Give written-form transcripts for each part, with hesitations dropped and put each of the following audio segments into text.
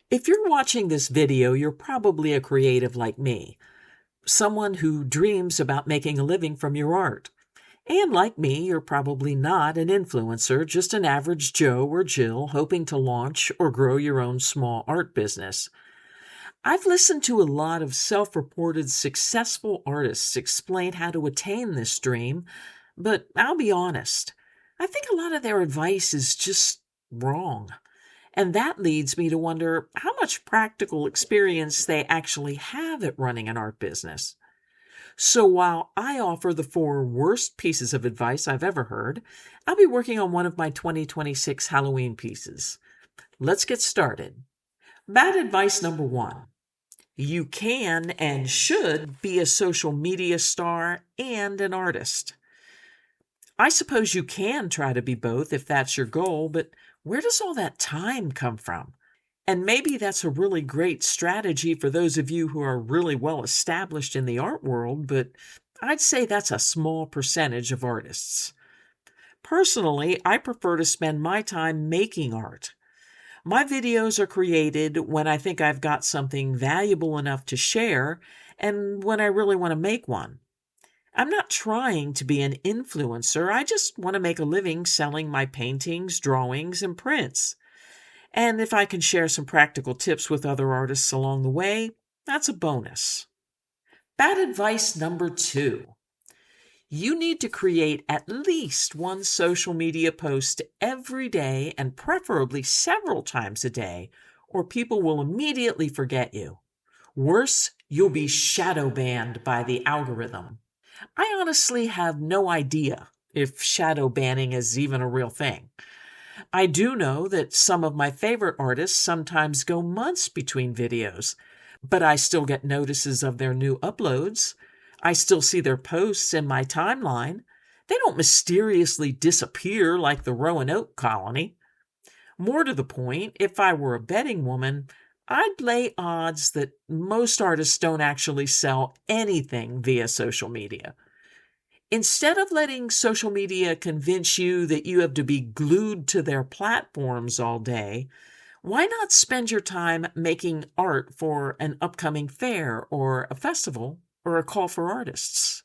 If you're watching this video, you're probably a creative like me, someone who dreams about making a living from your art. And like me, you're probably not an influencer, just an average Joe or Jill hoping to launch or grow your own small art business. I've listened to a lot of self-reported successful artists explain how to attain this dream, but I'll be honest, I think a lot of their advice is just wrong. And that leads me to wonder how much practical experience they actually have at running an art business. So while I offer the four worst pieces of advice I've ever heard, I'll be working on one of my 2026 Halloween pieces. Let's get started. Bad advice number one. You can and should be a social media star and an artist. I suppose you can try to be both if that's your goal, but where does all that time come from? And maybe that's a really great strategy for those of you who are really well established in the art world, but I'd say that's a small percentage of artists. Personally, I prefer to spend my time making art. My videos are created when I think I've got something valuable enough to share and when I really want to make one. I'm not trying to be an influencer. I just want to make a living selling my paintings, drawings, and prints. And if I can share some practical tips with other artists along the way, that's a bonus. Bad advice number two. You need to create at least one social media post every day and preferably several times a day, or people will immediately forget you. Worse, you'll be shadow banned by the algorithm. I honestly have no idea if shadow banning is even a real thing. I do know that some of my favorite artists sometimes go months between videos, but I still get notices of their new uploads. I still see their posts in my timeline. They don't mysteriously disappear like the Roanoke colony. More to the point, if I were a betting woman, I'd lay odds that most artists don't actually sell anything via social media. Instead of letting social media convince you that you have to be glued to their platforms all day, why not spend your time making art for an upcoming fair or a festival or a call for artists?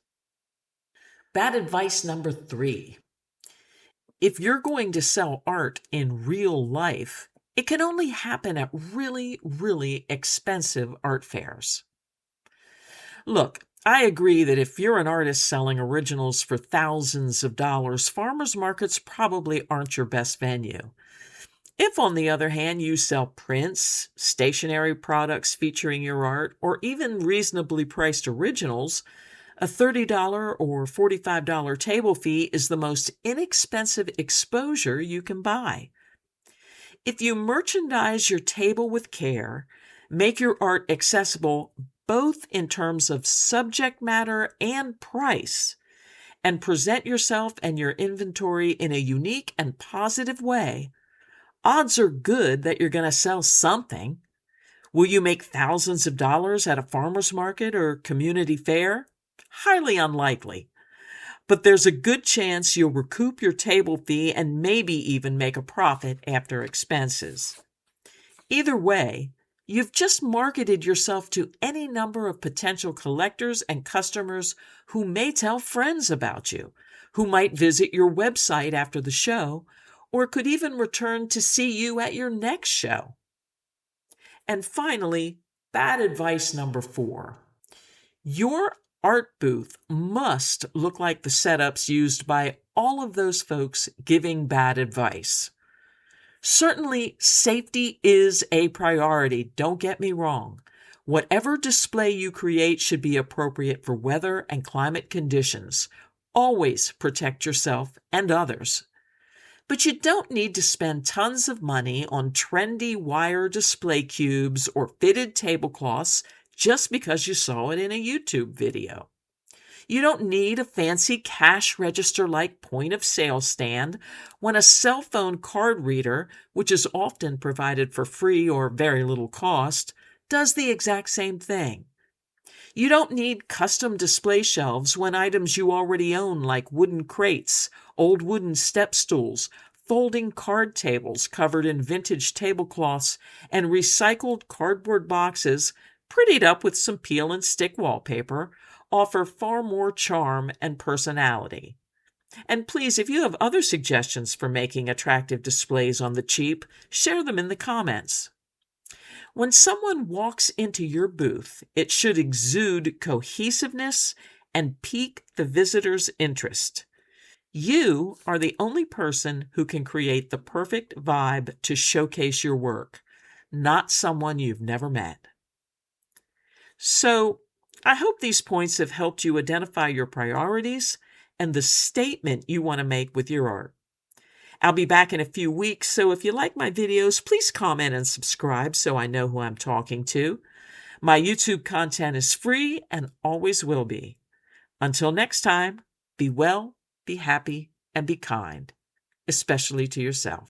Bad advice number three. If you're going to sell art in real life, it can only happen at really, really expensive art fairs. Look, I agree that if you're an artist selling originals for thousands of dollars, farmers markets probably aren't your best venue. If, on the other hand, you sell prints, stationery products featuring your art, or even reasonably priced originals, a $30 or $45 table fee is the most inexpensive exposure you can buy. If you merchandise your table with care, make your art accessible both in terms of subject matter and price, and present yourself and your inventory in a unique and positive way, odds are good that you're going to sell something. Will you make thousands of dollars at a farmer's market or community fair? Highly unlikely. But there's a good chance you'll recoup your table fee and maybe even make a profit after expenses. Either way, you've just marketed yourself to any number of potential collectors and customers who may tell friends about you, who might visit your website after the show, or could even return to see you at your next show. And finally, bad advice number four. Your art booth must look like the setups used by all of those folks giving bad advice. Certainly, safety is a priority, don't get me wrong. Whatever display you create should be appropriate for weather and climate conditions. Always protect yourself and others. But you don't need to spend tons of money on trendy wire display cubes or fitted tablecloths just because you saw it in a YouTube video. You don't need a fancy cash register-like point-of-sale stand when a cell phone card reader, which is often provided for free or very little cost, does the exact same thing. You don't need custom display shelves when items you already own like wooden crates, old wooden step stools, folding card tables covered in vintage tablecloths, and recycled cardboard boxes prettied up with some peel and stick wallpaper offer far more charm and personality. And please, if you have other suggestions for making attractive displays on the cheap, share them in the comments. When someone walks into your booth, it should exude cohesiveness and pique the visitor's interest. You are the only person who can create the perfect vibe to showcase your work, not someone you've never met. So, I hope these points have helped you identify your priorities and the statement you want to make with your art. I'll be back in a few weeks, so if you like my videos, please comment and subscribe so I know who I'm talking to. My YouTube content is free and always will be. Until next time, be well, be happy, and be kind, especially to yourself.